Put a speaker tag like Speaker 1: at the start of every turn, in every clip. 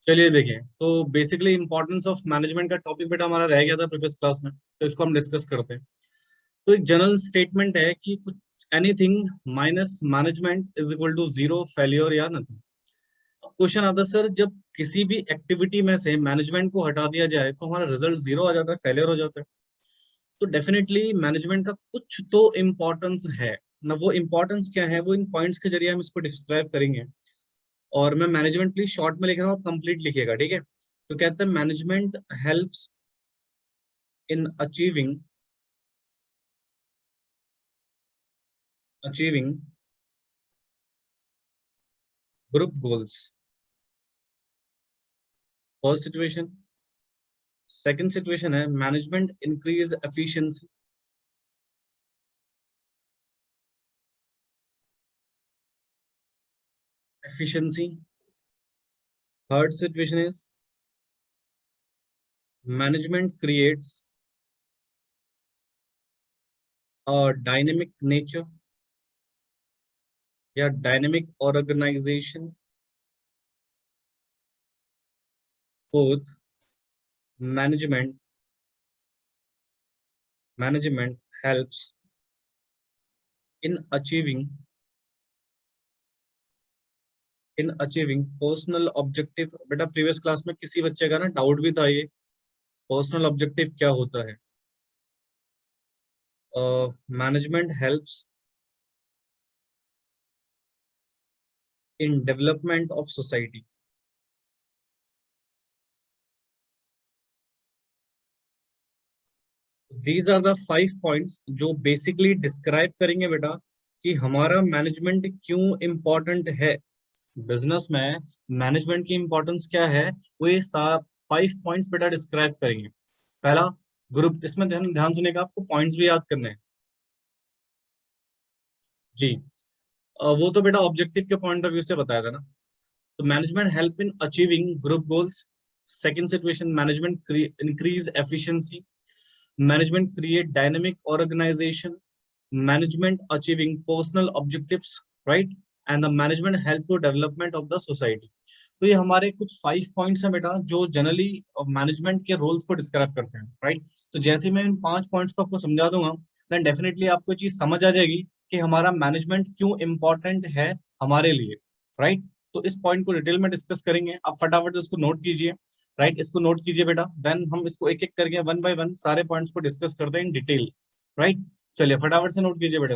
Speaker 1: चलिए देखें, तो बेसिकली इंपॉर्टेंस ऑफ मैनेजमेंट का टॉपिक बेटा हमारा रह गया था प्रीवियस क्लास में, तो इसको हम डिस्कस करते हैं। तो एक जनरल स्टेटमेंट है कि कुछ anything minus management is equal to zero, failure या नथिंग। अब क्वेश्चन आता है सर, जब किसी भी एक्टिविटी में से मैनेजमेंट को हटा दिया जाए तो हमारा रिजल्ट जीरो आ जाता है, फेलियर हो जाता है। तो डेफिनेटली मैनेजमेंट का कुछ तो इम्पोर्टेंस है ना। वो इम्पोर्टेंस क्या है, वो इन पॉइंट्स के जरिए हम इसको डिस्क्राइब करेंगे। और मैं मैनेजमेंट प्लीज शॉर्ट में लिख रहा हूँ, आप कंप्लीट लिखिएगा, ठीक है। तो कहते हैं management helps in achieving group goals. First situation. Second situation है management increase efficiency. Efficiency. Third situation is management creates a dynamic nature या dynamic organisation. Fourth, management management helps in achieving personal objective. बेटा previous class में किसी बच्चे का ना doubt भी था ये, पर्सनल ऑब्जेक्टिव क्या होता है। Management helps in development of society. These are the 5 points जो बेसिकली डिस्क्राइब करेंगे बेटा कि हमारा मैनेजमेंट क्यों इम्पोर्टेंट है। बिजनेस में मैनेजमेंट की इंपॉर्टेंस क्या है, वो ये 5 पॉइंट्स बेटा डिस्क्राइब करेंगे। पहला, ग्रुप। इसमें ध्यान ध्यान सुनेगा, आपको पॉइंट्स भी याद करने हैं जी। वो तो बेटा ऑब्जेक्टिव के पॉइंट ऑफ व्यू से बताया था ना। तो management help in achieving group goals. Second situation, management increase efficiency. Management create dynamic organisation. management achieving personal objectives, right? And the management help to development of the society। तो ये हमारे कुछ 5 points हैं बेटा जो जनरली मैनेजमेंट के roles को describe करते हैं, राइट। तो जैसे मैं इन 5 पॉइंट्स को आपको समझा दूंगा, देन डेफिनेटली आपको चीज समझ आ जाएगी कि हमारा मैनेजमेंट क्यों इंपॉर्टेंट है हमारे लिए, राइट। तो इस पॉइंट को डिटेल में डिस्कस करेंगे, आप फटाफट से इसको नोट कीजिए, राइट। इसको नोट कीजिए बेटा, देन हम इसको एक एक करके वन बाय वन सारे पॉइंट्स को डिस्कस करते हैं इन डिटेल, राइट। चलिए फटाफट से नोट कीजिए बेटा।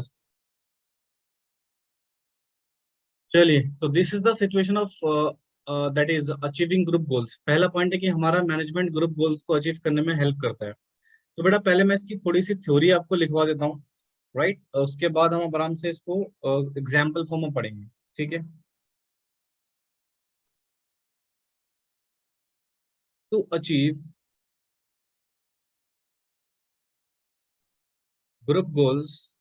Speaker 1: चलिए, तो this is the situation of that is achieving group goals. पहला पॉइंट है कि हमारा मैनेजमेंट ग्रुप गोल्स को अचीव करने में हेल्प करता है। तो बेटा पहले मैं इसकी थोड़ी सी थ्योरी आपको लिखवा देता हूँ, राइट। उसके बाद हम आराम से इसको एग्जाम्पल फॉर्म में पढ़ेंगे, ठीक है। To achieve group goals,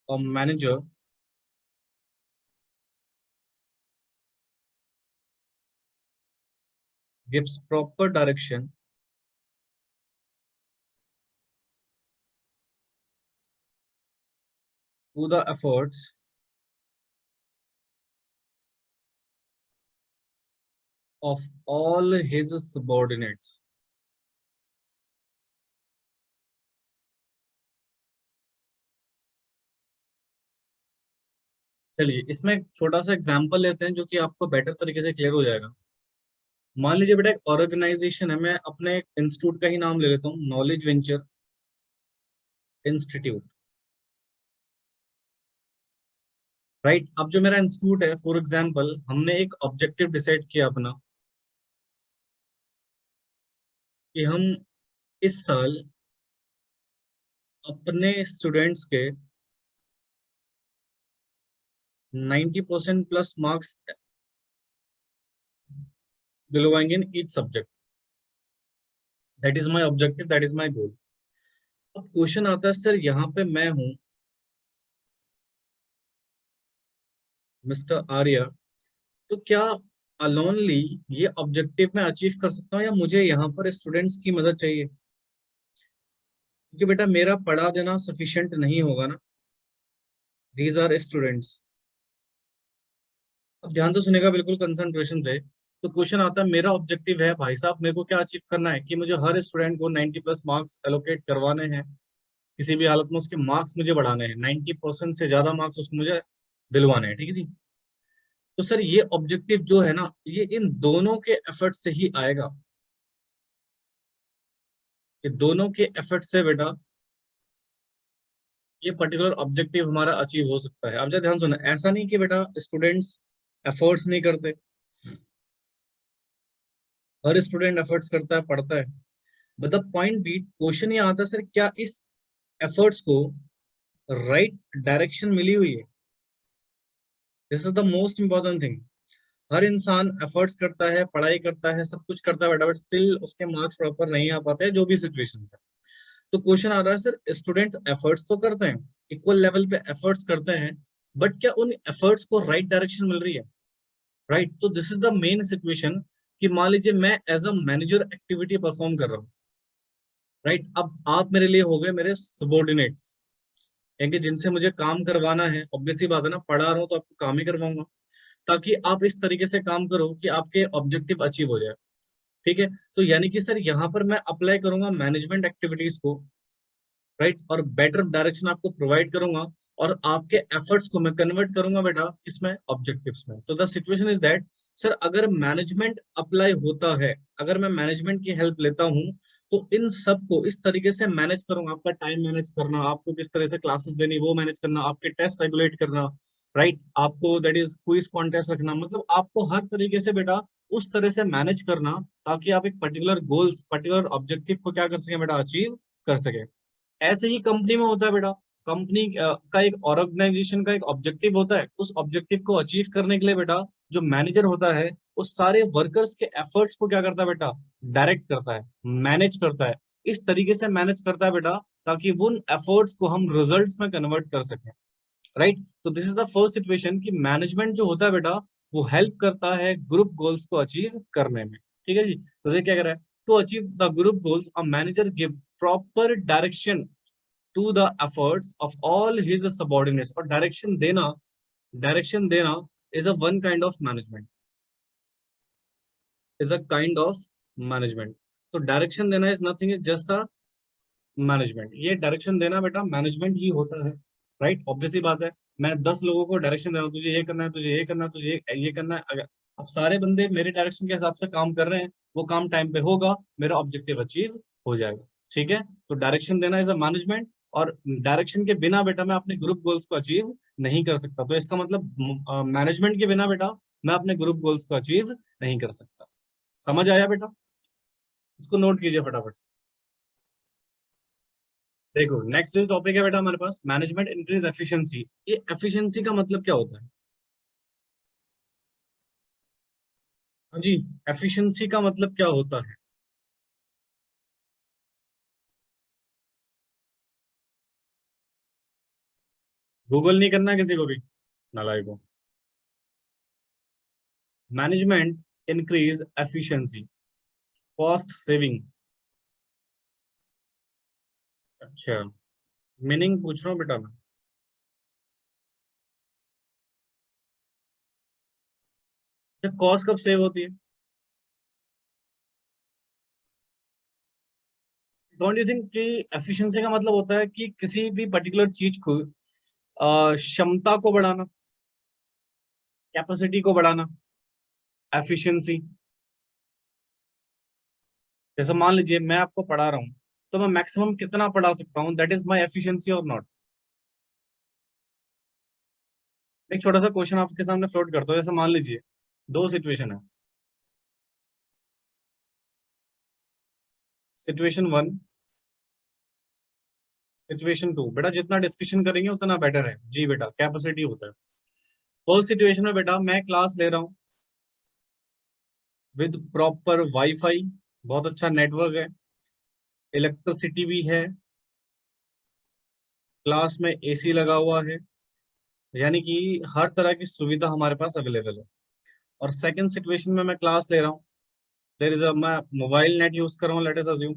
Speaker 1: a manager gives proper direction to the efforts of all his subordinates। चलिए इसमें एक छोटा सा एग्जांपल लेते हैं जो कि आपको बेटर तरीके से क्लियर हो जाएगा। मान लीजिए बेटा एक ऑर्गेनाइजेशन है, मैं अपने इंस्टीट्यूट का ही नाम ले लेता हूँ, नॉलेज वेंचर इंस्टीट्यूट, राइट। अब जो मेरा इंस्टीट्यूट है, फॉर एग्जांपल हमने एक ऑब्जेक्टिव डिसाइड किया अपना कि हम इस साल अपने स्टूडेंट्स के 90% प्लस मार्क्स दिलवाएंगे in each subject. That is my objective, that is my goal. अब क्वेश्चन आता है सर, यहाँ पे मैं हूँ मिस्टर आर्या, तो क्या अलोनली ये ऑब्जेक्टिव मैं अचीव कर सकता हूँ या मुझे यहाँ पर स्टूडेंट्स की मदद चाहिए? क्योंकि बेटा मेरा पढ़ा देना सफिशिएंट नहीं होगा ना। दीज आर स्टूडेंट्स, अब ध्यान से सुनेगा बिल्कुल कंसंट्रेशन से। तो क्वेश्चन आता है, मेरा ऑब्जेक्टिव है भाई साहब, मेरे को क्या अचीव करना है कि मुझे हर स्टूडेंट को 90 प्लस मार्क्स एलोकेट करवाने हैं। किसी भी हालत में उसके मार्क्स मुझे बढ़ाने हैं, 90% से ज्यादा मार्क्स उसको मुझे दिलवाने हैं, ठीक है जी। तो सर ये ऑब्जेक्टिव जो है ना, ये इन दोनों के एफर्ट से ही आएगा। ये दोनों के एफर्ट से बेटा ये पर्टिकुलर ऑब्जेक्टिव हमारा अचीव हो सकता है। अब जरा ध्यान सुना, ऐसा नहीं कि बेटा स्टूडेंट्स एफर्ट्स नहीं करते, हर स्टूडेंट एफर्ट्स करता है, पढ़ता है। But the point B, question ये आता है सर, क्या इस एफर्ट्स को राइट डायरेक्शन मिली हुई है? This is the most important thing. हर इंसान एफर्ट्स करता है, पढ़ाई करता है, सब कुछ करता है बेटा, बट स्टिल उसके मार्क्स प्रॉपर नहीं आ पाते हैं, जो भी सिचुएशन है। तो क्वेश्चन आ रहा है सर, स्टूडेंट्स एफर्ट्स तो करते हैं, इक्वल लेवल पे एफर्ट्स करते हैं, बट क्या उन एफर्ट्स को राइट डायरेक्शन मिल रही है? राइट, तो this is the main situation कि मान लीजिए मैं as a manager activity perform कर रहा हूँ। राइट, अब आप मेरे लिए हो गए मेरे सबॉर्डिनेट्स, यानी जिनसे मुझे काम करवाना है। ऑब्वियसली बात है ना, पढ़ा रहा हूँ तो आपको काम ही करवाऊंगा, ताकि आप इस तरीके से काम करो कि आपके ऑब्जेक्टिव अचीव हो जाए। ठीक है, तो यानी कि सर यहाँ पर मैं अप्लाई करूंगा मैनेजमेंट एक्टिविटीज को, राइट, और बेटर डायरेक्शन आपको प्रोवाइड करूंगा, और आपके एफर्ट्स को मैं कन्वर्ट करूंगा बेटा किसमें, ऑब्जेक्टिव्स में। तो the situation is that sir, अगर मैनेजमेंट अप्लाई होता है, अगर मैं मैनेजमेंट की हेल्प लेता हूं, तो इन सब को इस तरीके से मैनेज करूंगा। आपका टाइम मैनेज करना, आपको किस तरह से क्लासेस देनी वो मैनेज करना, आपके टेस्ट रेगुलेट करना, राइट, आपको दैट इज क्विज कॉन्टेस्ट रखना, मतलब आपको हर तरीके से बेटा उस तरह से मैनेज करना, ताकि आप एक पर्टिकुलर गोल्स, पर्टिकुलर ऑब्जेक्टिव को क्या कर सकें बेटा, अचीव कर सके। ऐसे ही कंपनी में होता है बेटा। कंपनी का एक ऑर्गेनाइजेशन का एक ऑब्जेक्टिव होता है, उस ऑब्जेक्टिव को अचीव करने के लिए बेटा जो मैनेजर होता है, वो सारे वर्कर्स के एफर्ट्स को क्या करता है बेटा, डायरेक्ट करता है, मैनेज करता है, इस तरीके से मैनेज करता है बेटा, ताकि उन एफर्ट्स को हम रिजल्ट्स में कन्वर्ट कर सकें। राइट, तो this is the first situation कि मैनेजमेंट जो होता है बेटा, वो हेल्प करता है ग्रुप गोल्स को अचीव करने में। ठीक है जी, तो ये क्या कर रहा है, to achieve the group goals a manager give proper direction to the efforts of all his subordinates। और डायरेक्शन देना is a one kind of management, is a kind of management। तो डायरेक्शन देना is nothing, is just a management. ये direction देना बेटा management ही होता है। Right, obviously बात है, मैं 10 लोगों को डायरेक्शन दे रहा हूँ, तुझे ये करना है, तुझे ये करना है, तुझे ये करना है। अगर अब सारे बंदे मेरे डायरेक्शन के हिसाब से काम कर रहे हैं, वो काम टाइम पे होगा, मेरा ऑब्जेक्टिव अचीव हो जाएगा। ठीक है, तो डायरेक्शन देना इज अ मैनेजमेंट, और डायरेक्शन के बिना बेटा मैं अपने ग्रुप गोल्स को अचीव नहीं कर सकता। तो इसका मतलब मैनेजमेंट के बिना बेटा मैं अपने ग्रुप गोल्स को अचीव नहीं कर सकता। समझ आया बेटा? इसको नोट कीजिए फटाफट से। देखो, नेक्स्ट जो टॉपिक है बेटा हमारे पास, मैनेजमेंट इंक्रीज एफिशिएंसी। ये एफिशिएंसी का मतलब क्या होता है? हाँ जी, एफिशिएंसी का मतलब क्या होता है? गूगल नहीं करना किसी को भी, नालायक को। Management increase efficiency, cost saving. अच्छा, मीनिंग पूछ रहा हूँ बेटा मैं। अच्छा, कॉस्ट कब सेव होती है? डोंट यू थिंक कि एफिशिएंसी का मतलब होता है कि किसी भी पर्टिकुलर चीज को क्षमता को बढ़ाना, कैपेसिटी को बढ़ाना, एफिशिएंसी। जैसे मान लीजिए मैं आपको पढ़ा रहा हूँ, तो मैं मैक्सिमम कितना पढ़ा सकता हूँ, दैट इज माई एफिशिएंसी और नॉट। एक छोटा सा क्वेश्चन आपके सामने फ्लोट करता हूँ। जैसे मान लीजिए दो सिचुएशन है। Situation one, situation two. बेटा जितना डिस्कशन करेंगे उतना बेटर है जी बेटा, कैपेसिटी होता है। फर्स्ट सिचुएशन में बेटा मैं क्लास ले रहा हूँ विद प्रॉपर वाईफाई, बहुत अच्छा नेटवर्क है, इलेक्ट्रिसिटी भी है, क्लास में एसी लगा हुआ है, यानी कि हर तरह की सुविधा हमारे पास अवेलेबल है। और सेकंड सिचुएशन में मैं क्लास ले रहा हूँ, देयर इज अ, मैं मोबाइल नेट यूज कर रहा हूँ, लेट अस अज्यूम,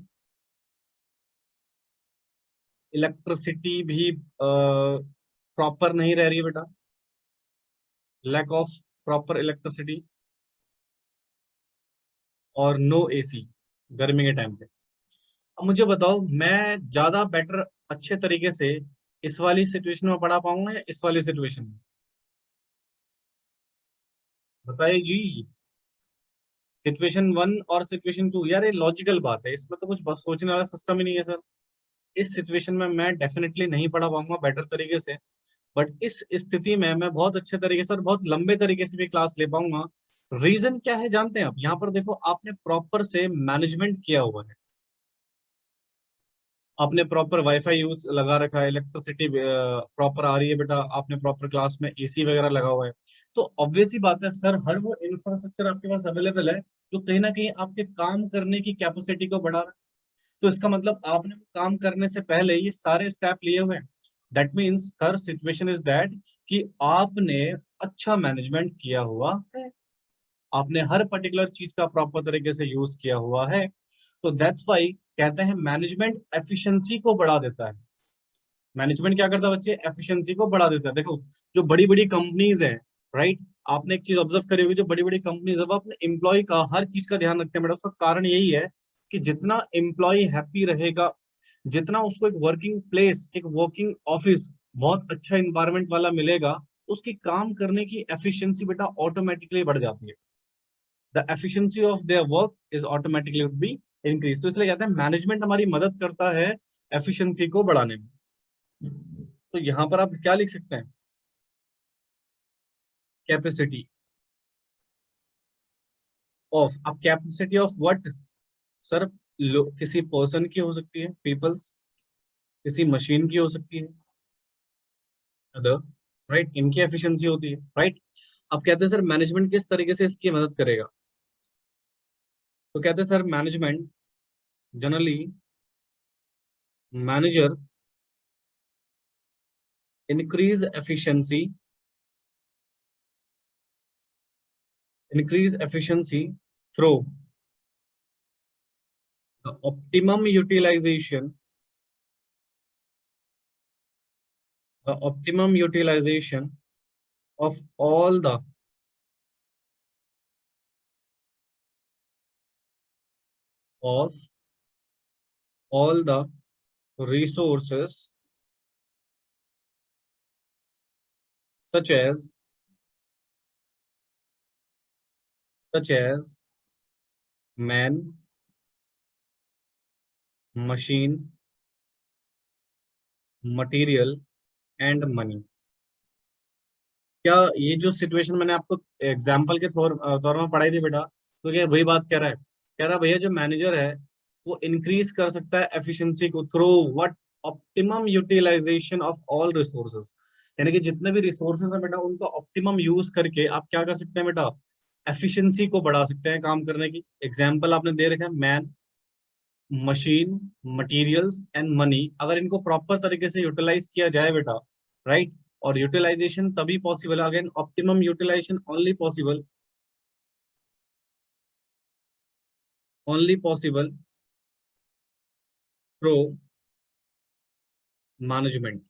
Speaker 1: इलेक्ट्रिसिटी भी प्रॉपर नहीं रह रही है बेटा, लैक ऑफ प्रॉपर इलेक्ट्रिसिटी और नो एसी गर्मी के टाइम पे। अब मुझे बताओ, मैं ज्यादा बेटर अच्छे तरीके से इस वाली सिचुएशन में पढ़ा पाऊंगा या इस वाली सिचुएशन में? बताइए जी। सिचुएशन वन और सिचुएशन टू, यार ये लॉजिकल बात है, इसमें तो कुछ बस सोचने वाला सिस्टम ही नहीं है सर। इस सिचुएशन में मैं डेफिनेटली नहीं पढ़ा पाऊंगा बेटर तरीके से, बट इस स्थिति में मैं बहुत अच्छे तरीके से और बहुत लंबे तरीके से भी क्लास ले पाऊंगा। रीजन क्या है जानते हैं आप? यहाँ पर देखो, आपने प्रॉपर से मैनेजमेंट किया हुआ है, आपने प्रॉपर वाईफाई यूज लगा रखा है, इलेक्ट्रिसिटी प्रॉपर आ रही है बेटा, आपने प्रॉपर क्लास में एसी वगैरह लगा हुआ है। तो ऑब्वियस ही बात है सर, हर वो इंफ्रास्ट्रक्चर आपके पास अवेलेबल है जो कहीं ना कहीं आपके काम करने की कैपेसिटी को बढ़ा रहा है। तो इसका मतलब आपने काम करने से पहले ये सारे स्टेप लिए हुए हैं। That means sir, situation is that कि आपने अच्छा मैनेजमेंट किया हुआ है, आपने हर पर्टिकुलर चीज का प्रॉपर तरीके से यूज किया हुआ है। तो दैट्स वाई कहते हैं मैनेजमेंट एफिशिएंसी को बढ़ा देता है। मैनेजमेंट क्या करता है बच्चे? एफिशिएंसी को बढ़ा देता है। देखो, जो बड़ी बड़ी कंपनीज है, राइट, आपने एक चीज ऑब्जर्व करी होगी, जो बड़ी बड़ी कंपनीज है वो अपने एम्प्लॉय का हर चीज का ध्यान रखते हैं बेटा। उसका कारण यही है कि जितना एम्प्लॉय हैप्पी रहेगा, जितना उसको एक वर्किंग प्लेस, एक वर्किंग ऑफिस बहुत अच्छा इंवायरमेंट वाला मिलेगा, तो उसकी काम करने की एफिशिएंसी बेटा ऑटोमेटिकली बढ़ जाती है। The efficiency of their work is automatically would be increase. तो इसलिए कहते हैं मैनेजमेंट हमारी मदद करता है एफिशिएंसी को बढ़ाने में। तो यहां पर आप क्या लिख सकते हैं? कैपेसिटी ऑफ, अब कैपेसिटी ऑफ व्हाट सर? किसी पर्सन की हो सकती है, पीपल्स, किसी मशीन की हो सकती है, अदर, राइट, इनकी एफिशिएंसी होती है, राइट। अब कहते हैं सर मैनेजमेंट किस तरीके से इसकी मदद करेगा? तो कहते हैं sir management generally, manager increase efficiency, increase efficiency through the optimum utilization of of all the resources such as man, machine, material and money। क्या ये जो सिचुएशन मैंने आपको एग्जाम्पल के तौर में पढ़ाई थी बेटा, तो क्या वही बात कह रहा है? कह रहा भैया जो मैनेजर है वो इंक्रीज कर सकता है एफिशिएंसी को through what? Optimum utilisation of all resources. यानी कि जितने भी रिसोर्सेज है बेटा, उनका ऑप्टिमम यूज करके आप क्या कर सकते हैं बेटा? एफिशिएंसी को बढ़ा सकते हैं काम करने की। एग्जाम्पल आपने दे रखा है, man, machine, materials and money. अगर इनको प्रॉपर तरीके से यूटिलाइज किया जाए बेटा, राइट, और यूटिलाइजेशन तभी possible, again optimum utilisation only possible through management.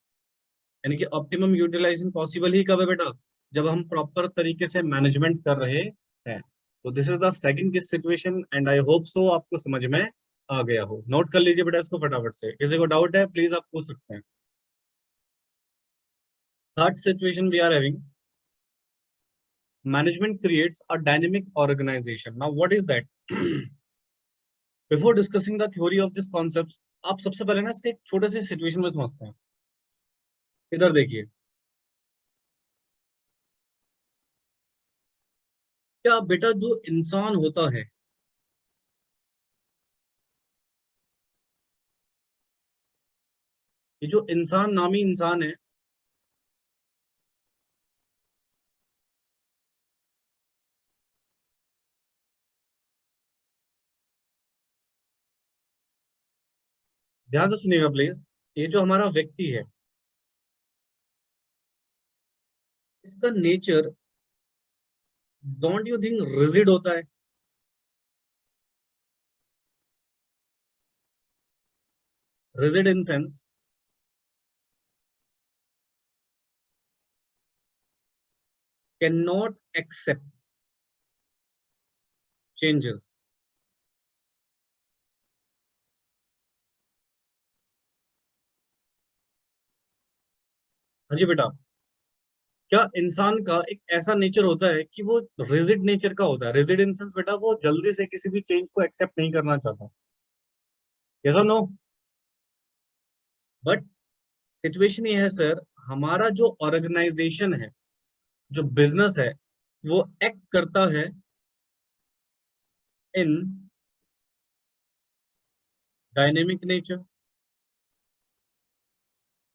Speaker 1: यानी कि ऑप्टिमम यूटिलाइजेशन पॉसिबल ही कब है बेटा? जब हम प्रॉपर तरीके से मैनेजमेंट कर रहे हैं। तो दिस इज द सेकंड की सिचुएशन एंड आई होप सो आपको समझ में आ गया हो। नोट कर लीजिए बेटा इसको फटाफट से, किसी को डाउट है प्लीज आप पूछ सकते हैं। Third situation we are having, management creates a dynamic organization। Now what is that? Before discussing the theory of this concepts, आप सबसे पहले ना इसके एक छोटे से सिचुएशन में समझते हैं। इधर देखिए, क्या बेटा जो इंसान होता है, ये जो इंसान नामी इंसान है, ध्यान से सुनिएगा प्लीज, ये जो हमारा व्यक्ति है, इसका nature don't you think rigid होता है? Rigid in sense, can not accept changes. हाँ जी बेटा, क्या इंसान का एक ऐसा नेचर होता है कि वो रिजिड नेचर का होता है? रिजिड इन सेंस बेटा वो जल्दी से किसी भी चेंज को एक्सेप्ट नहीं करना चाहता। यस और नो? बट सिचुएशन ये है सर, हमारा जो ऑर्गेनाइजेशन है, जो बिजनेस है, वो एक्ट करता है इन डायनेमिक नेचर।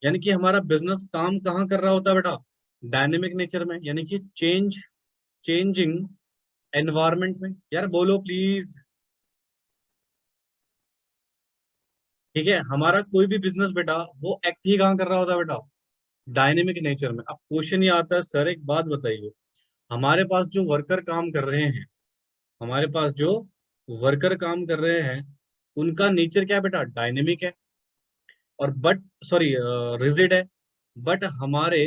Speaker 1: यानी कि हमारा बिजनेस काम कहाँ कर रहा होता है बेटा? डायनेमिक नेचर में, यानी कि चेंजिंग एनवायरमेंट में। यार बोलो प्लीज। ठीक है, हमारा कोई भी बिजनेस बेटा वो एक्ट ही कहाँ कर रहा होता है बेटा? डायनेमिक नेचर में। अब क्वेश्चन ये आता है सर, एक बात बताइए, हमारे पास जो वर्कर काम कर रहे हैं, हमारे पास जो वर्कर काम कर रहे हैं, उनका नेचर क्या है बेटा? डायनेमिक है। और बट सॉरी रिजिड है। बट हमारे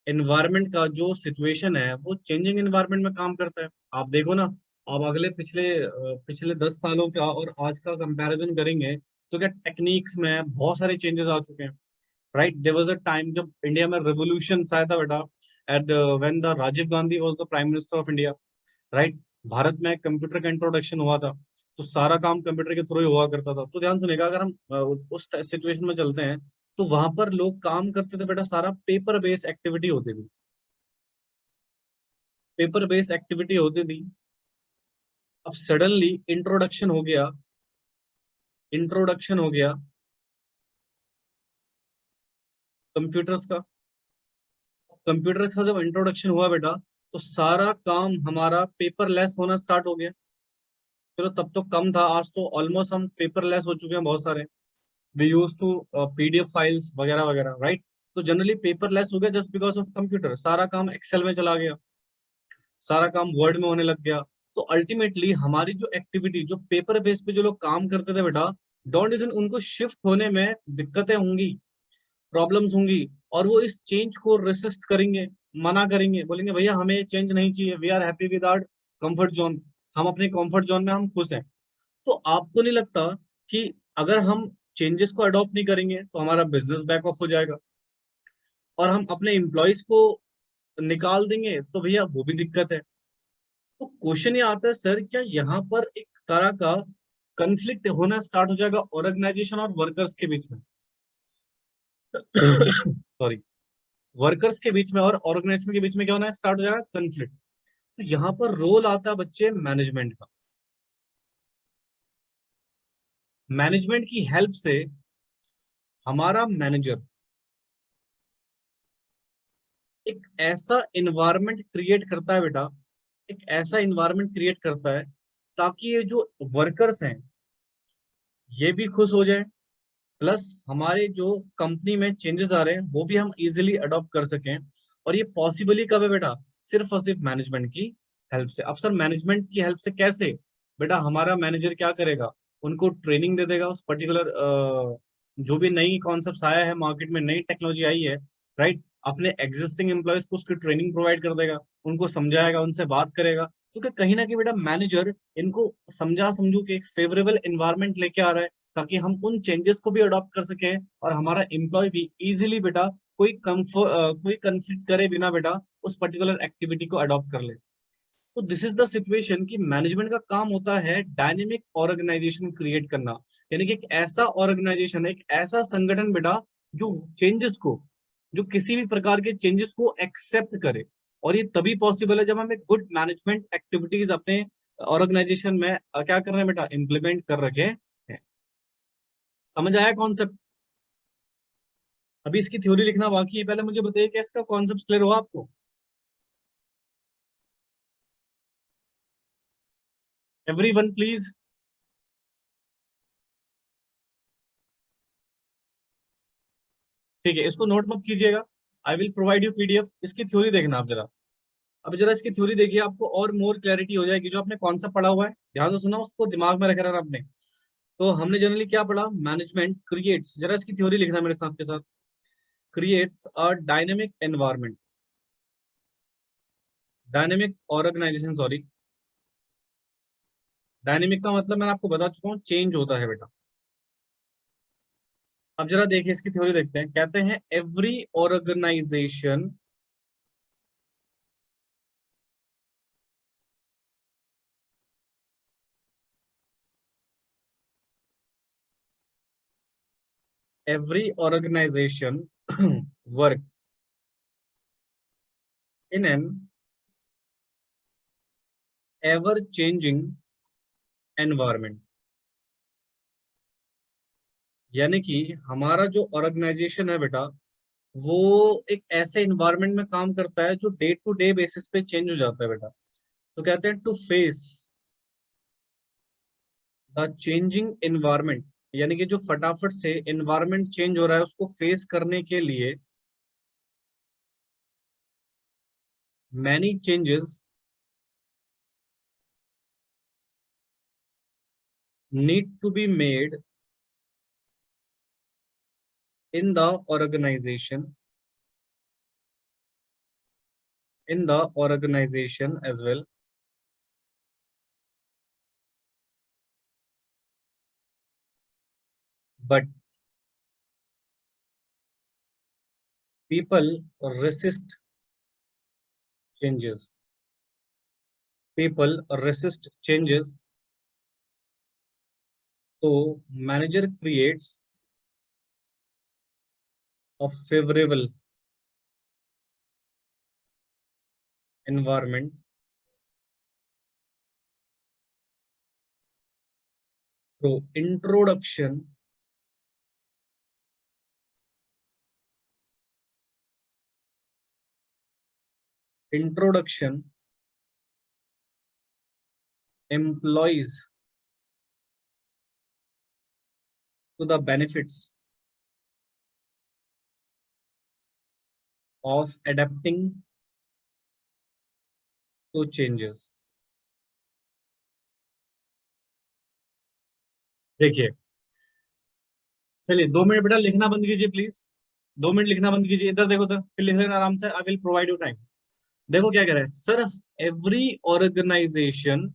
Speaker 1: एनवायरनमेंट का जो सिचुएशन है वो चेंजिंग एनवायरनमेंट में काम करता है। आप देखो ना, आप अगले पिछले 10 सालों का और आज का कंपैरिजन करेंगे तो क्या टेक्निक्स में बहुत सारे चेंजेस आ चुके हैं। Right, there was a time जब इंडिया में रेवोल्यूशन आया था बेटा, at when the Rajiv Gandhi was the prime minister of India. Right, Bharat में कंप्यूटर का इंट्रोडक्शन हुआ था, तो सारा काम कंप्यूटर के थ्रू ही हुआ करता था। तो ध्यान सुनेगा, अगर हम उस सिचुएशन में चलते हैं तो वहां पर लोग काम करते थे बेटा, सारा पेपर बेस्ड एक्टिविटी होती थी। पेपर बेस्ड एक्टिविटी होती थी। अब सडनली इंट्रोडक्शन हो गया कंप्यूटर्स का। कंप्यूटर का जब इंट्रोडक्शन हुआ बेटा, तो सारा काम हमारा पेपरलेस होना स्टार्ट हो गया। चलो तब तो कम था, आज तो ऑलमोस्ट हम पेपरलेस हो चुके हैं बहुत सारे। We use to PDF files वगैरह वगैरह। राइट, तो जनरली पेपरलेस हो गया जस्ट बिकॉज ऑफ कंप्यूटर। सारा काम एक्सेल में चला गया, सारा काम वर्ड में होने लग गया। तो अल्टीमेटली हमारी जो एक्टिविटी, जो पेपर बेस पे जो लोग काम करते थे बेटा, डोंट इवन उनको शिफ्ट होने में दिक्कतें होंगी, प्रॉब्लम्स होंगी। और वो इस चेंज को रेसिस्ट करेंगे, मना करेंगे, बोलेंगे भैया हमें ये चेंज नहीं चाहिए, we are happy with our comfort zone, हम अपने कंफर्ट जोन में हम खुश हैं। तो आपको नहीं लगता कि अगर हम चेंजेस को अडॉप्ट नहीं करेंगे तो हमारा बिजनेस बैक ऑफ हो जाएगा, और हम अपने एम्प्लॉयज को निकाल देंगे तो भैया वो भी दिक्कत है। तो क्वेश्चन ये आता है सर, क्या यहाँ पर एक तरह का कंफ्लिक्ट होना स्टार्ट हो जाएगा ऑर्गेनाइजेशन और वर्कर्स के बीच में? सॉरी, वर्कर्स के बीच में और ऑर्गेनाइजेशन के बीच में क्या होना है, स्टार्ट हो जाएगा कंफ्लिक्ट। तो यहाँ पर रोल आता है बच्चे मैनेजमेंट का। मैनेजमेंट की हेल्प से हमारा मैनेजर एक ऐसा इन्वायरमेंट क्रिएट करता है बेटा, एक ऐसा इन्वायरमेंट क्रिएट करता है ताकि ये जो वर्कर्स हैं ये भी खुश हो जाए, प्लस हमारे जो कंपनी में चेंजेस आ रहे हैं वो भी हम इजीली अडॉप्ट कर सकें। और ये पॉसिबल ही कब है बेटा? सिर्फ और सिर्फ मैनेजमेंट की हेल्प से। अब सर मैनेजमेंट की हेल्प से कैसे? बेटा हमारा मैनेजर क्या करेगा, उनको ट्रेनिंग दे देगा उस पर्टिकुलर जो भी नई कॉन्सेप्ट आया है मार्केट में, नई टेक्नोलॉजी आई है। राइट, अपने एग्जिस्टिंग एम्प्लॉयज को उसकी ट्रेनिंग प्रोवाइड कर देगा, उनको समझाएगा, उनसे बात करेगा। तो क्या कहीं ना कहीं बेटा मैनेजर इनको समझा समझू के एक फेवरेबल एनवायरनमेंट लेके आ रहा है ताकि हम उन चेंजेस को भी अडॉप्ट कर सके, और हमारा एम्प्लॉय भी इजीली बेटा कोई कंफ्लिक्ट करे बिना बेटा उस पर्टिकुलर एक्टिविटी को अडॉप्ट कर ले। तो दिस इज द सिचुएशन कि मैनेजमेंट का काम होता है डायनेमिक ऑर्गेनाइजेशन क्रिएट करना। यानी कि एक ऐसा ऑर्गेनाइजेशन, एक ऐसा संगठन बेटा जो चेंजेस को, जो किसी भी प्रकार के चेंजेस को एक्सेप्ट करे। और ये तभी पॉसिबल है जब हम एक गुड मैनेजमेंट एक्टिविटीज अपने ऑर्गेनाइजेशन में क्या कर रहे हैं बेटा, इंप्लीमेंट कर रखे हैं। समझ आया कॉन्सेप्ट? अभी इसकी थ्योरी लिखना बाकी है, पहले मुझे बताइए कि इसका कॉन्सेप्ट क्लियर हुआ आपको? Everyone please. ठीक है, इसको नोट मत कीजिएगा, आई विल प्रोवाइड यू पीडीएफ। इसकी थ्योरी देखना आप जरा। अब जरा इसकी थ्योरी देखिए, आपको और मोर क्लैरिटी हो जाएगी। जो आपने कॉन्सेप्ट पढ़ा हुआ है ध्यान से सुना, उसको दिमाग में रख रहा आपने। तो हमने जनरली क्या पढ़ा, मैनेजमेंट क्रिएट्स, जरा इसकी थ्योरी लिखना मेरे साथ के साथ, creates a dynamic environment. Dynamic organisation, sorry, dynamic का मतलब मैंने आपको बता चुका हूँ, चेंज होता है बेटा। अब जरा देखिए इसकी थ्योरी देखते हैं। कहते हैं every organisation every organization works in an ever changing environment। यानी कि हमारा जो ऑर्गेनाइजेशन है बेटा, वो एक ऐसे इन्वायरमेंट में काम करता है जो डे टू डे बेसिस पे चेंज हो जाता है बेटा। तो कहते हैं to face the changing environment, यानी कि जो फटाफट से इन्वायरमेंट चेंज हो रहा है उसको फेस करने के लिए many changes need to be made in the organization as well, but people resist changes, people resist changes, so manager creates a favorable environment through introduction employees to the benefits of adapting to changes। देखिए, चलिए 2 minute बेटा लिखना बंद कीजिए please, 2 minute लिखना बंद कीजिए, इधर देखो, इधर फिर लिख लेना आराम से। I will provide you time. देखो क्या कह रहा है sir, every organisation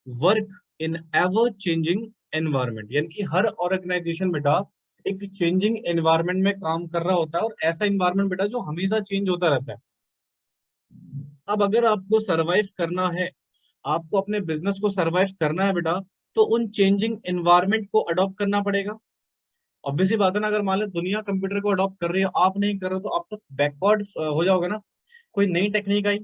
Speaker 1: work in ever changing environment, यानी कि हर ऑर्गेनाइजेशन बेटा एक चेंजिंग एनवायरनमेंट में काम कर रहा होता है, और ऐसा एनवायरनमेंट बेटा जो हमेशा चेंज होता रहता है। अब अगर आपको सरवाइव करना है, आपको अपने बिजनेस को सरवाइव करना है बेटा, तो उन चेंजिंग एनवायरनमेंट को अडॉप्ट करना पड़ेगा। ऑब्वियसली बात है ना, अगर मान लो दुनिया कंप्यूटर को अडॉप्ट कर रही है, आप नहीं कर रहे हो, तो आप तो बैकवर्ड हो जाओगे ना। कोई नई टेक्निक आई,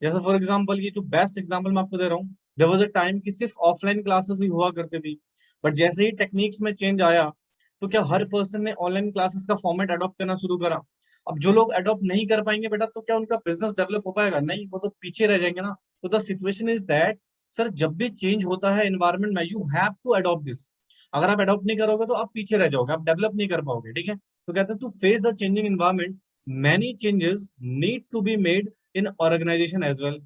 Speaker 1: जैसे फॉर एग्जांपल, ये जो बेस्ट एग्जांपल मैं आपको दे रहा हूँ, देयर वाज अ टाइम कि सिर्फ ऑफलाइन क्लासेस ही हुआ करती थी, बट जैसे ही टेक्निक्स में चेंज आया, तो क्या हर पर्सन ने ऑनलाइन क्लासेस का फॉर्मेट अडॉप्ट करना शुरू करा। अब जो लोग अडॉप्ट नहीं कर पाएंगे बेटा, तो क्या उनका बिजनेस डेवलप हो पाएगा? नहीं, वो तो पीछे रह जाएंगे ना। तो the situation is that sir, जब भी चेंज होता है एनवायरमेंट में, you have to adopt this. अगर आप अडॉप्ट नहीं करोगे तो आप पीछे रह जाओगे, आप डेवलप नहीं कर पाओगे, ठीक है। तो कहते हैं to face the changing environment many changes need to be made in organisation as well.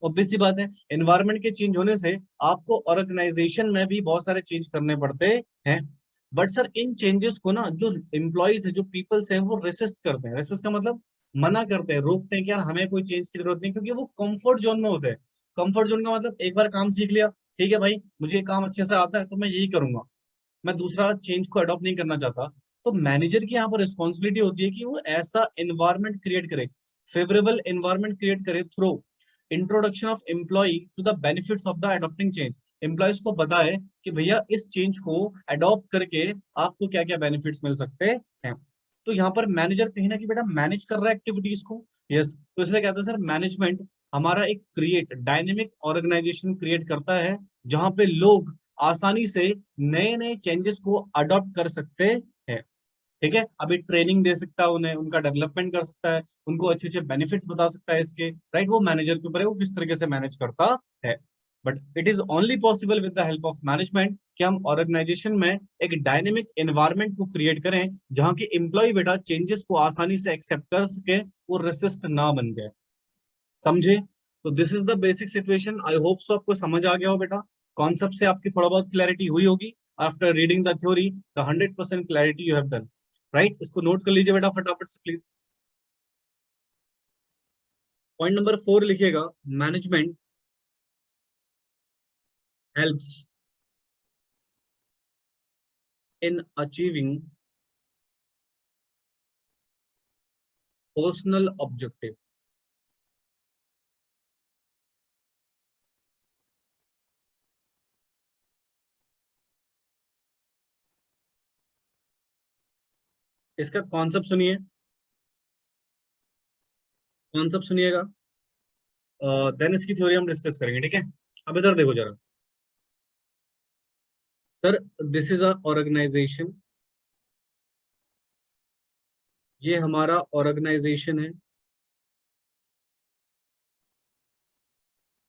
Speaker 1: Obvious सी बात है, एनवायरनमेंट के चेंज होने से आपको ऑर्गेनाइजेशन में भी बहुत सारे चेंज करने पड़ते हैं। बट सर इन चेंजेस को ना जो एम्प्लॉयज है, जो पीपल्स है, वो रेसिस्ट करते हैं। रेसिस्ट का मतलब मना करते हैं, रोकते हैं कि यार हमें कोई चेंज की जरूरत नहीं, क्योंकि वो कंफर्ट जोन में होते हैं। कंफर्ट जोन का मतलब एक बार काम सीख लिया, ठीक है भाई, मुझे ये काम अच्छे से आता है तो मैं यही करूंगा, मैं दूसरा चेंज को अडॉप्ट नहीं करना चाहता। तो मैनेजर की यहाँ पर रिस्पॉन्सिबिलिटी होती है कि वो ऐसा एनवायरनमेंट क्रिएट करे, फेवरेबल एनवायरनमेंट क्रिएट करे through introduction of employ to the benefits of the adopting change. Employees को बताए कि भैया इस चेंज को अडॉप्ट करके आपको क्या क्या बेनिफिट्स मिल सकते हैं। तो यहाँ पर मैनेजर कहीं ना कहीं बेटा मैनेज कर रहा है एक्टिविटीज को। यस, तो इसलिए कहते हैं सर, मैनेजमेंट हमारा एक क्रिएट डायनेमिक ऑर्गेनाइजेशन क्रिएट करता है, जहां पे लोग आसानी से नए नए चेंजेस को अडॉप्ट कर सकते हैं। ठीक है, अभी ट्रेनिंग दे सकता है उन्हें, उनका डेवलपमेंट कर सकता है, उनको अच्छे अच्छे बेनिफिट्स बता सकता है इसके, राइट। वो मैनेजर के ऊपर है, वो किस तरीके से मैनेज करता है। But it is only possible with the help of management कि हम ऑर्गेनाइजेशन में एक डायनेमिक एनवायरनमेंट को क्रिएट करें, जहां की एम्प्लॉय बेटा चेंजेस को आसानी से एक्सेप्ट कर सके, वो रेसिस्ट ना बन जाए। समझे? तो this is the basic situation. I hope सो आपको समझ आ गया हो बेटा, कॉन्सेप्ट से आपकी थोड़ा बहुत क्लैरिटी हुई होगी। After reading the theory, the 100% clarity you have done, right. इसको नोट कर लीजिए बेटा फटाफट से प्लीज। पॉइंट नंबर 4 लिखिएगा, management helps in achieving personal objective. इसका कॉन्सेप्ट सुनिए, कॉन्सेप्ट सुनिएगा, देन इसकी थ्योरी हम डिस्कस करेंगे, ठीक है। अब इधर देखो जरा sir, this is a organisation, ये हमारा ऑर्गेनाइजेशन है,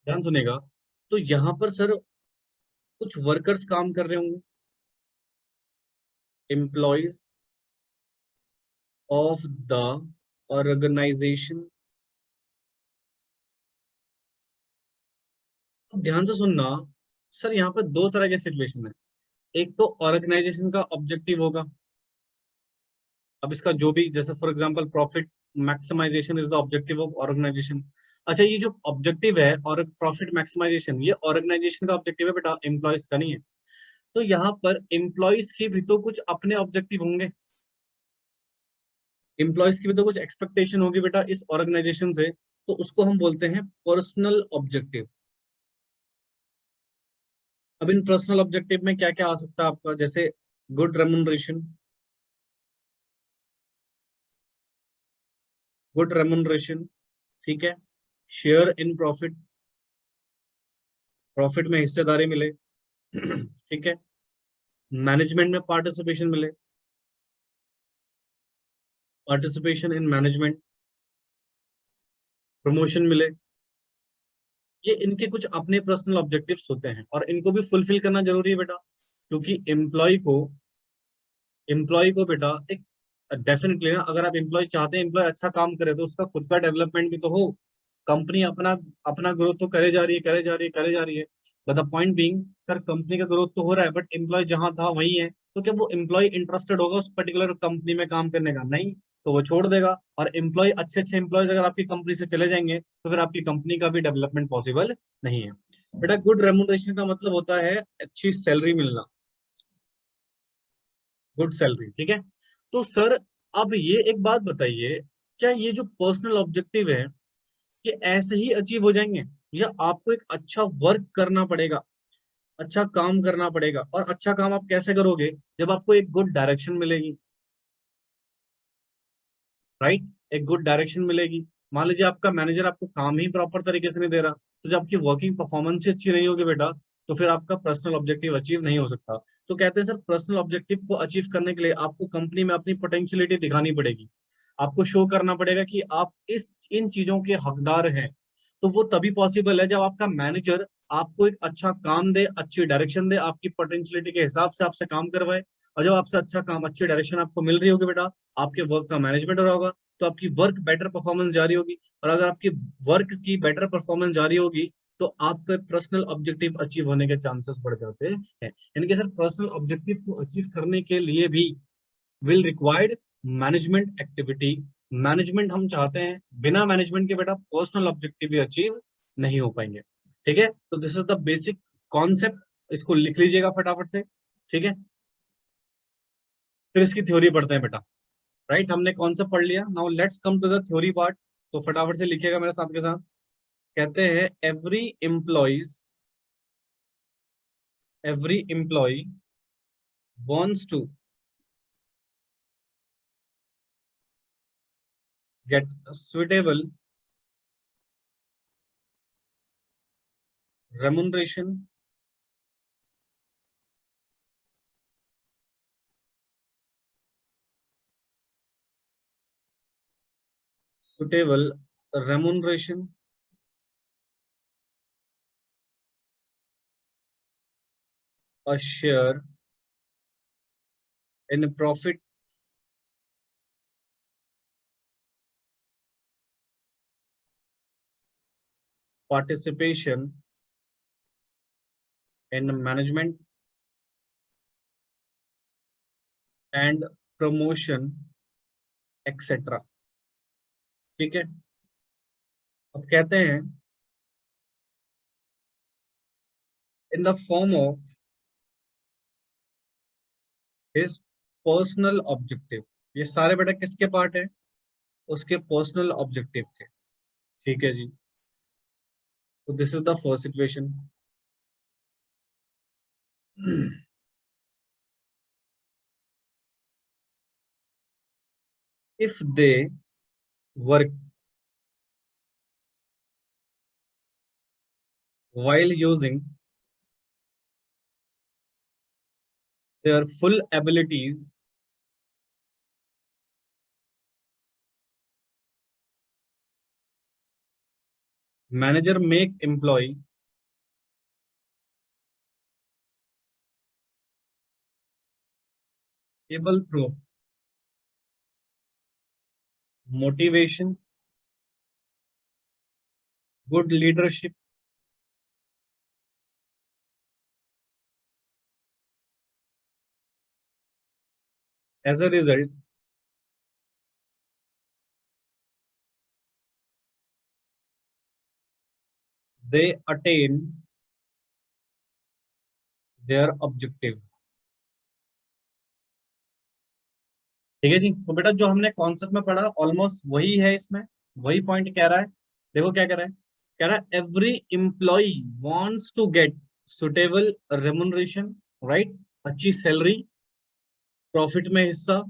Speaker 1: ध्यान सुनेगा। तो यहाँ पर सर कुछ वर्कर्स काम कर रहे होंगे, एम्प्लॉयज ऑफ द ऑर्गेनाइजेशन। ध्यान से सुनना सर, यहाँ पर दो तरह के सिचुएशन है। एक तो ऑर्गेनाइजेशन का ऑब्जेक्टिव होगा, अब इसका जो भी, जैसे for example profit maximisation is the objective of organisation. अच्छा, ये जो ऑब्जेक्टिव है और प्रॉफिट मैक्सिमाइजेशन, ये ऑर्गेनाइजेशन का ऑब्जेक्टिव है बेटा, एम्प्लॉयज का नहीं है। तो यहाँ पर एम्प्लॉयज के भी तो कुछ अपने ऑब्जेक्टिव होंगे, एम्प्लॉयज की भी तो कुछ एक्सपेक्टेशन होगी बेटा इस ऑर्गेनाइजेशन से, तो उसको हम बोलते हैं पर्सनल ऑब्जेक्टिव। अब इन पर्सनल ऑब्जेक्टिव में क्या क्या आ सकता है आपका, जैसे गुड रेमुनरेशन, गुड रेमुनरेशन, ठीक है, शेयर इन प्रॉफिट, प्रॉफिट में हिस्सेदारी मिले, ठीक है, मैनेजमेंट में पार्टिसिपेशन मिले, पार्टिसिपेशन इन मैनेजमेंट, प्रमोशन मिले। ये इनके कुछ अपने पर्सनल ऑब्जेक्टिव्स होते हैं और इनको भी फुलफिल करना जरूरी है बेटा, क्योंकि एम्प्लॉय को बेटा एक डेफिनेटली ना, अगर आप एम्प्लॉय चाहते हैं एम्प्लॉय अच्छा काम करे तो उसका खुद का डेवलपमेंट भी तो हो। कंपनी अपना अपना ग्रोथ तो करे जा रही है, करे जा रही है, करे जा रही है, but the point being sir, company का ग्रोथ तो हो रहा है बट एम्प्लॉय जहां था वही है, तो क्या वो एम्प्लॉय इंटरेस्टेड होगा उस पर्टिकुलर कंपनी में काम करने का? नहीं, तो वो छोड़ देगा। और एम्प्लॉय, अच्छे अच्छे एम्प्लॉयज अगर आपकी कंपनी से चले जाएंगे तो फिर आपकी कंपनी का भी डेवलपमेंट पॉसिबल नहीं है। बेटा गुड रेमुनरेशन का मतलब होता है अच्छी सैलरी मिलना, गुड सैलरी, ठीक है। तो सर अब ये एक बात बताइए, क्या ये जो पर्सनल ऑब्जेक्टिव है ये ऐसे ही अचीव हो जाएंगे, या आपको एक अच्छा वर्क करना पड़ेगा, अच्छा काम करना पड़ेगा? और अच्छा काम आप कैसे करोगे, जब आपको एक गुड डायरेक्शन मिलेगी, राइट, एक गुड डायरेक्शन मिलेगी। मान लीजिए आपका मैनेजर आपको काम ही प्रॉपर तरीके से नहीं दे रहा, तो जब आपकी वर्किंग परफॉर्मेंस ही अच्छी नहीं होगी बेटा, तो फिर आपका पर्सनल ऑब्जेक्टिव अचीव नहीं हो सकता। तो कहते हैं सर, पर्सनल ऑब्जेक्टिव को अचीव करने के लिए आपको कंपनी में अपनी पोटेंशियलिटी दिखानी पड़ेगी, आपको शो करना पड़ेगा कि आप इस इन चीजों के हकदार हैं। तो वो तभी पॉसिबल है जब आपका मैनेजर आपको एक अच्छा काम दे, अच्छी डायरेक्शन दे, आपकी पोटेंशियलिटी के हिसाब से आपसे काम करवाए। और जब आपसे अच्छा काम, अच्छी डायरेक्शन आपको मिल रही होगी बेटा, आपके वर्क का मैनेजमेंट हो रहा होगा, तो आपकी वर्क बेटर परफॉर्मेंस जारी होगी। और अगर आपकी वर्क की बेटर परफॉर्मेंस जारी होगी तो आपके पर्सनल ऑब्जेक्टिव अचीव होने के चांसेस बढ़ जाते हैं। यानी कि सर, पर्सनल ऑब्जेक्टिव को अचीव करने के लिए भी will required management activity. Management हम चाहते हैं, बिना मैनेजमेंट के बेटा पर्सनल ऑब्जेक्टिव भी अचीव नहीं हो पाएंगे, ठीक है। तो this is the basic concept, इसको लिख लीजिएगा फटाफट से, ठीक है। फिर इसकी थ्योरी पढ़ते हैं बेटा, राइट, हमने कॉन्सेप्ट पढ़ लिया, now let's come to the theory part. तो फटाफट से लिखिएगा मेरे साथ के साथ। कहते हैं every employ wants to get suitable remuneration, suitable remuneration, a share in profit, participation in management, and promotion, etc. ठीक है। अब कहते हैं in the form of his personal objective. ये सारे बेटा किसके पार्ट है? उसके पर्सनल ऑब्जेक्टिव के। ठीक है जी। तो this is the first equation. if they work while using their full abilities, manager make employee able through motivation, good leadership. As a result, they attain their objective। ठीक है जी। तो बेटा जो हमने कॉन्सेप्ट में पढ़ा ऑलमोस्ट वही है इसमें, वही पॉइंट कह रहा है। देखो क्या कह रहा है, कह रहा है every employ wants to get suitable remuneration, right, अच्छी सैलरी, प्रॉफिट में हिस्सा,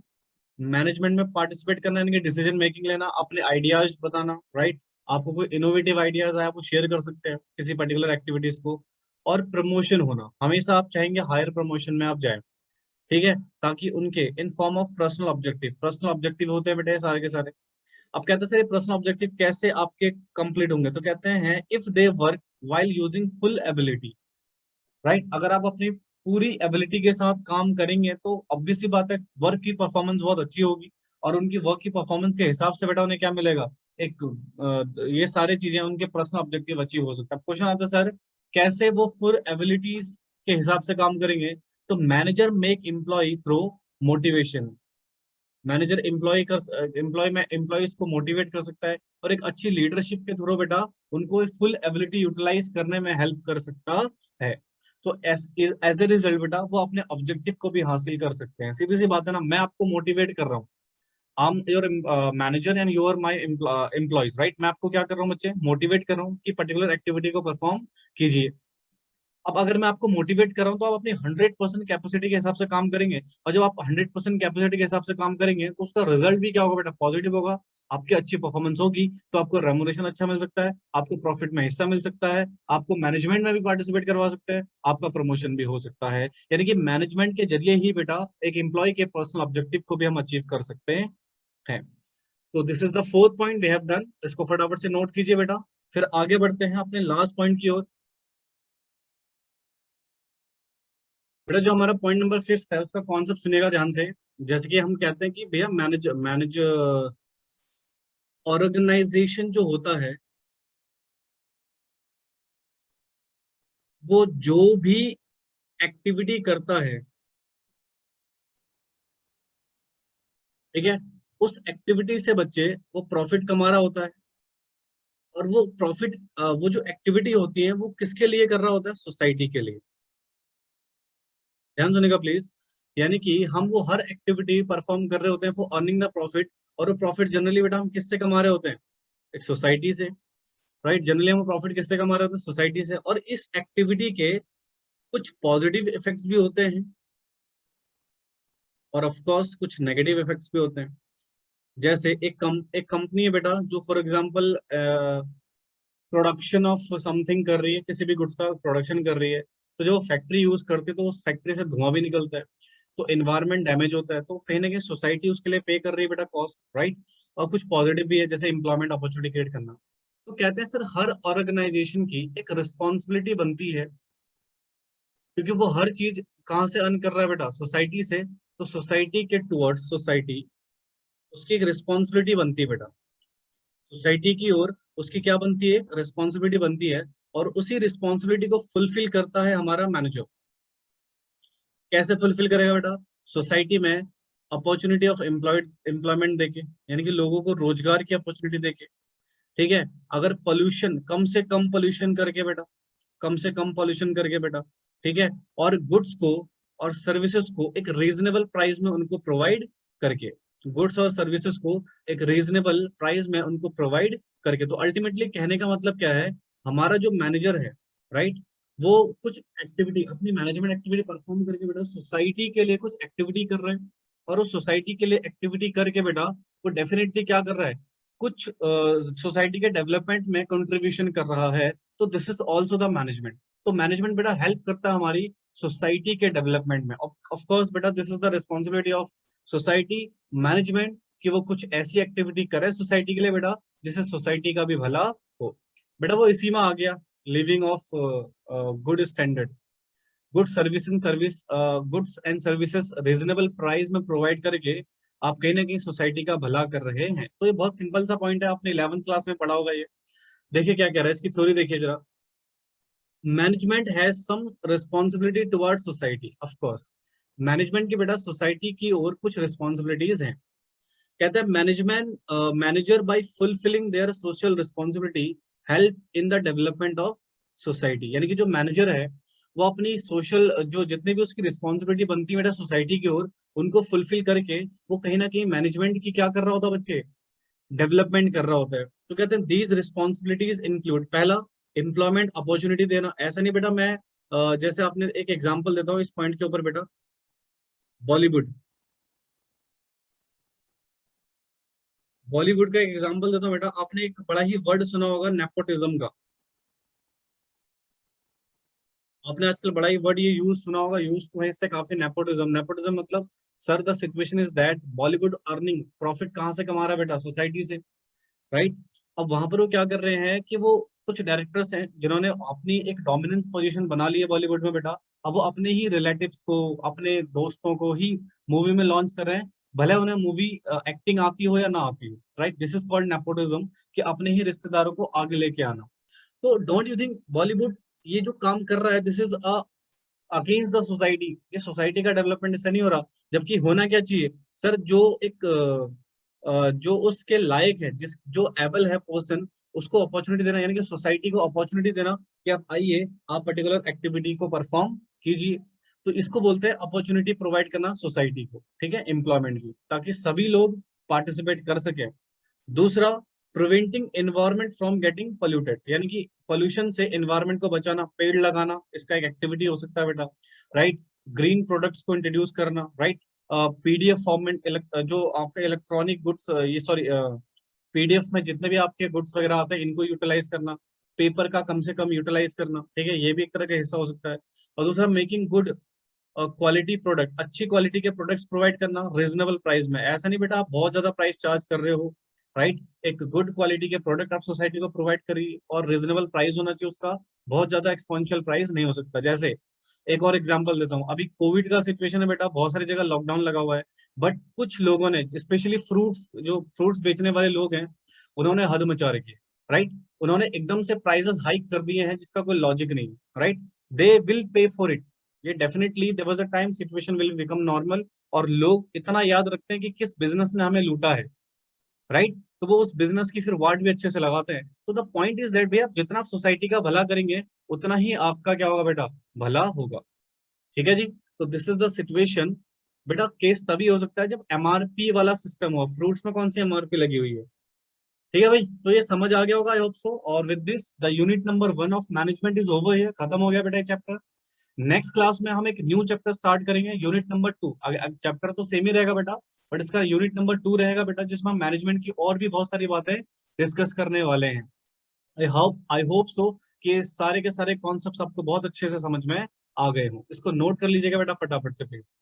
Speaker 1: मैनेजमेंट में पार्टिसिपेट करना, यानी कि डिसीजन मेकिंग लेना, अपने आइडियाज बताना, राइट। आपको कोई इनोवेटिव आइडियाज है आप वो शेयर कर सकते हैं किसी पर्टिकुलर एक्टिविटीज को। और प्रमोशन होना, हमेशा आप चाहेंगे हायर प्रमोशन में आप जाए। ठीक है, ताकि उनके in form of personal objective, personal objective होते हैं बेटे सारे के सारे। अब कहते हैं सर पर्सनल ऑब्जेक्टिव कैसे आपके कंप्लीट होंगे, तो कहते हैं if they work while using full ability, right. अगर आप अपनी पूरी एबिलिटी के साथ काम करेंगे तो ऑब्वियस सी बात है वर्क की परफॉर्मेंस बहुत अच्छी होगी। और उनकी वर्क की परफॉर्मेंस के हिसाब से बेटा उन्हें क्या मिलेगा, एक ये सारी चीजें उनके पर्सनल ऑब्जेक्टिव अचीव हो सकता है। क्वेश्चन आता है सर कैसे वो फुल एबिलिटीज के हिसाब से काम करेंगे, तो manager make employ through motivation. Manager employ में एम्प्लॉयज को मोटिवेट कर सकता है और एक अच्छी लीडरशिप के थ्रू बेटा उनको फुल एबिलिटी यूटिलाइज करने में हेल्प कर सकता है। तो एज ए रिजल्ट बेटा वो अपने ऑब्जेक्टिव को भी हासिल कर सकते हैं। सीधी सी बात है ना, मैं आपको मोटिवेट कर रहा हूँ, I am your manager and you are my employees, right. मैं आपको क्या कर रहा हूँ बच्चे, मोटिवेट कर रहा हूँ कि पर्टिकुलर एक्टिविटी को परफॉर्म कीजिए। अब अगर मैं आपको मोटिवेट कर रहा हूँ तो आप अपनी 100% कैपेसिटी के हिसाब से काम करेंगे। और जब आप 100% कैपेसिटी के हिसाब से काम करेंगे तो उसका रिजल्ट भी क्या होगा बेटा, पॉजिटिव होगा। आपकी अच्छी परफॉर्मेंस होगी तो आपको रेमुनेशन अच्छा मिल सकता है, आपको प्रॉफिट में हिस्सा मिल सकता है, आपको मैनेजमेंट में भी पार्टिसिपेट करवा सकते हैं, आपका प्रमोशन भी हो सकता है। यानी कि मैनेजमेंट के जरिए ही बेटा एक एम्प्लॉय के पर्सनल ऑब्जेक्टिव को भी हम अचीव कर सकते हैं। तो this is the fourth point we have done, इसको फटाफट से नोट कीजिए बेटा। फिर आगे बढ़ते हैं अपने लास्ट पॉइंट की ओर। बेटा जो हमारा पॉइंट नंबर फिफ्थ है उसका कॉन्सेप्ट सुनिएगा ध्यान से। जैसे कि हम कहते हैं कि भैया मैनेज मैनेज ऑर्गेनाइजेशन जो होता है वो जो भी एक्टिविटी करता है, ठीक है, उस एक्टिविटी से बच्चे वो प्रॉफिट कमा रहा होता है। और वो प्रॉफिट वो जो एक्टिविटी होती है वो किसके लिए कर रहा होता है, सोसाइटी के लिए। ध्यान सुनिएगा प्लीज। यानी कि हम वो हर एक्टिविटी परफॉर्म कर रहे होते हैं फॉर अर्निंग द प्रॉफिट। और वो प्रॉफिट जनरली बेटा हम किससे कमा रहे होते हैं, एक सोसाइटी से, राइट। जनरली हम प्रॉफिट किससे कमा रहे होते हैं, सोसाइटी से। और इस एक्टिविटी के कुछ पॉजिटिव इफेक्ट्स भी होते हैं और ऑफ कोर्स कुछ नेगेटिव इफेक्ट्स भी होते हैं। जैसे एक कंपनी है बेटा जो for example production of something कर रही है, किसी भी गुड्स का प्रोडक्शन कर रही है। तो जो फैक्ट्री यूज करती है तो उस फैक्ट्री से धुआं भी निकलता है, तो एनवायरमेंट डैमेज होता है। तो कहीं ना कहीं सोसाइटी उसके लिए पे कर रही है बेटा कॉस्ट, राइट। और कुछ पॉजिटिव भी है जैसे इंप्लॉयमेंट अपॉर्चुनिटी क्रिएट करना। तो कहते हैं सर हर ऑर्गेनाइजेशन की एक रिस्पॉन्सिबिलिटी बनती है, क्योंकि वो हर चीज कहाँ से अर्न कर रहा है बेटा, सोसाइटी से। तो सोसाइटी के टुवर्ड्स सोसाइटी उसकी एक रिस्पॉन्सिबिलिटी बनती है बेटा, सोसाइटी की ओर उसकी क्या बनती है, रिस्पॉन्सिबिलिटी बनती है। और उसी रिस्पॉन्सिबिलिटी को फुलफिल करता है हमारा मैनेजर। कैसे फुलफिल करेगा बेटा, सोसाइटी में अपॉर्चुनिटी ऑफ एम्प्लॉयमेंट देके, यानी कि लोगों को रोजगार की अपॉर्चुनिटी देके, ठीक है। अगर पोल्यूशन कम से कम पोल्यूशन करके बेटा, कम से कम पॉल्यूशन करके बेटा, ठीक है, और गुड्स को और सर्विसेज को एक रीजनेबल प्राइस में उनको प्रोवाइड करके, गुड्स और सर्विसेज को एक रीजनेबल प्राइस में उनको प्रोवाइड करके। तो अल्टीमेटली कहने का मतलब क्या है, हमारा जो मैनेजर है, राइट, वो कुछ एक्टिविटी, अपनी मैनेजमेंट एक्टिविटी परफॉर्म करके बेटा सोसाइटी के लिए कुछ एक्टिविटी कर रहे हैं, और उस सोसाइटी के लिए एक्टिविटी करके बेटा वो डेफिनेटली क्या कर रहा है, कुछ सोसाइटी के डेवलपमेंट में कंट्रीब्यूशन कर रहा है। तो this is also the management. तो मैनेजमेंट बेटा हेल्प करता है हमारी सोसाइटी के डेवलपमेंट में। ऑफ कोर्स बेटा this is the responsibility of society management कि वो कुछ ऐसी एक्टिविटी करे सोसाइटी के लिए बेटा जिससे सोसाइटी का भी भला हो। बेटा वो इसी में आ गया, living of good standard, good service and service, goods and services reasonable price में प्रोवाइड करके आप कहीं ना कहीं सोसाइटी का भला कर रहे हैं। तो ये बहुत सिंपल सा पॉइंट है, आपने 11th क्लास में पढ़ा होगा ये। देखिए क्या कह रहा है, इसकी थ्योरी देखिए जरा। Management has some responsibility toward society, of course management की बेटा सोसाइटी की ओर कुछ रिस्पॉन्सिबिलिटीज हैं। कहता है management manager by fulfilling their social responsibility help in the development of society. यानी कि जो मैनेजर है वो अपनी सोशल जो जितने भी उसकी रिस्पॉन्सिबिलिटी बनती है बेटा सोसाइटी की ओर, उनको फुलफिल करके वो कहीं ना कहीं मैनेजमेंट की क्या कर रहा होता है बच्चे, डेवलपमेंट कर रहा होता है। तो कहते हैं दीज रिस्पॉन्सिबिलिटीज इंक्लूड, पहला एम्प्लॉयमेंट अपॉर्चुनिटी देना। ऐसा नहीं बेटा मैं जैसे आपने एक एग्जांपल देता हूँ इस पॉइंट के ऊपर बेटा, बॉलीवुड, बॉलीवुड का एक एग्जांपल देता हूँ बेटा। आपने एक बड़ा ही वर्ड सुना होगा नेपोटिज्म का, आपने आजकल बड़ा ही वर्ड ये यूज सुना होगा, यूज तो है इससे काफी, नेपोटिज्म। नेपोटिज्म मतलब sir the situation is that Bollywood earning profit कहाँ से कमा रहा है बेटा, सोसाइटी से, राइट। अब वहां पर वो क्या कर रहे हैं कि वो कुछ डायरेक्टर्स हैं जिन्होंने अपनी एक डोमिनेंस पोजीशन बना ली है बॉलीवुड में बेटा। अब वो अपने ही रिलेटिव्स को, अपने दोस्तों को ही मूवी में लॉन्च कर रहे हैं, भले उन्हें मूवी एक्टिंग आती हो या ना आती हो, right. This is called nepotism, कि अपने ही रिश्तेदारों को आगे लेके आना। तो डोंट यू थिंक बॉलीवुड ये जो काम कर रहा है, this is against the society, ये सोसाइटी का डेवलपमेंट इससे नहीं हो रहा। जबकि होना क्या चाहिए सर, जो एक जो उसके लायक है, जिस जो एबल है पर्सन, उसको अपॉर्चुनिटी देना, यानी कि सोसाइटी को अपॉर्चुनिटी देना कि आप आइए, आप पर्टिकुलर एक्टिविटी को परफॉर्म कीजिए। तो इसको बोलते हैं अपॉर्चुनिटी प्रोवाइड करना सोसाइटी को, ठीक है, एम्प्लॉयमेंट की, ताकि सभी लोग पार्टिसिपेट कर सके। दूसरा, preventing environment from getting polluted, यानी कि पोल्यूशन से एनवायरमेंट को बचाना, पेड़ लगाना, इसका एक एक्टिविटी हो सकता है बेटा, राइट। ग्रीन प्रोडक्ट्स को इंट्रोड्यूस करना, राइट। पीडीएफ फॉर्म में जो आपका इलेक्ट्रॉनिक गुड्स, ये सॉरी, पीडीएफ में जितने भी आपके गुड्स वगैरह आते हैं इनको यूटिलाइज करना, पेपर का कम से कम यूटिलाइज करना, ठीक है, ये भी एक तरह का हिस्सा हो सकता है। और दूसरा, मेकिंग गुड क्वालिटी प्रोडक्ट, अच्छी क्वालिटी के प्रोडक्ट्स प्रोवाइड करना रीजनेबल प्राइस में। ऐसा नहीं बेटा आप बहुत ज्यादा प्राइस चार्ज कर रहे हो, राइट। एक गुड क्वालिटी के प्रोडक्ट आप सोसाइटी को प्रोवाइड करिए, और रीजनेबल प्राइस होना चाहिए उसका, बहुत ज्यादा एक्सपोनेंशियल प्राइस नहीं हो सकता। जैसे एक और एग्जांपल देता हूँ, अभी कोविड का सिचुएशन है बेटा, बहुत सारी जगह लॉकडाउन लगा हुआ है, बट कुछ लोगों ने, स्पेशली फ्रूट्स, जो फ्रूट्स बेचने वाले लोग हैं, उन्होंने हद मचा रखी है, राइट। उन्होंने एकदम से प्राइसेस हाइक कर दिए हैं जिसका कोई लॉजिक नहीं, right. They will pay for it, ये definitely there was a time situation will become normal, और लोग इतना याद रखते हैं कि किस बिजनेस ने हमें लूटा है, राइट। तो वो उस बिजनेस की फिर वार्ड भी अच्छे से लगाते हैं। तो द पॉइंट इज दैट भैया जितना आप सोसाइटी का भला करेंगे उतना ही आपका क्या होगा बेटा, भला होगा, ठीक है जी। तो दिस इज द सिचुएशन बेटा। केस तभी हो सकता है जब एमआरपी वाला सिस्टम हो। फ्रूट्स में कौन सी एमआरपी लगी हुई है, ठीक है भाई। तो ये समझ आ गया होगा आई होप सो। और with this the unit number 1 of management is over here, खत्म हो गया बेटा ये चैप्टर। नेक्स्ट क्लास में हम एक न्यू चैप्टर स्टार्ट करेंगे, यूनिट नंबर 2। चैप्टर तो सेम ही रहेगा बेटा, बट इसका यूनिट नंबर 2 रहेगा बेटा, जिसमें हम मैनेजमेंट की और भी बहुत सारी बातें डिस्कस करने वाले हैं। आई होप सो कि सारे के सारे कॉन्सेप्ट्स आपको बहुत अच्छे से समझ में आ गए हों। इसको नोट कर लीजिएगा बेटा फटाफट से प्लीज।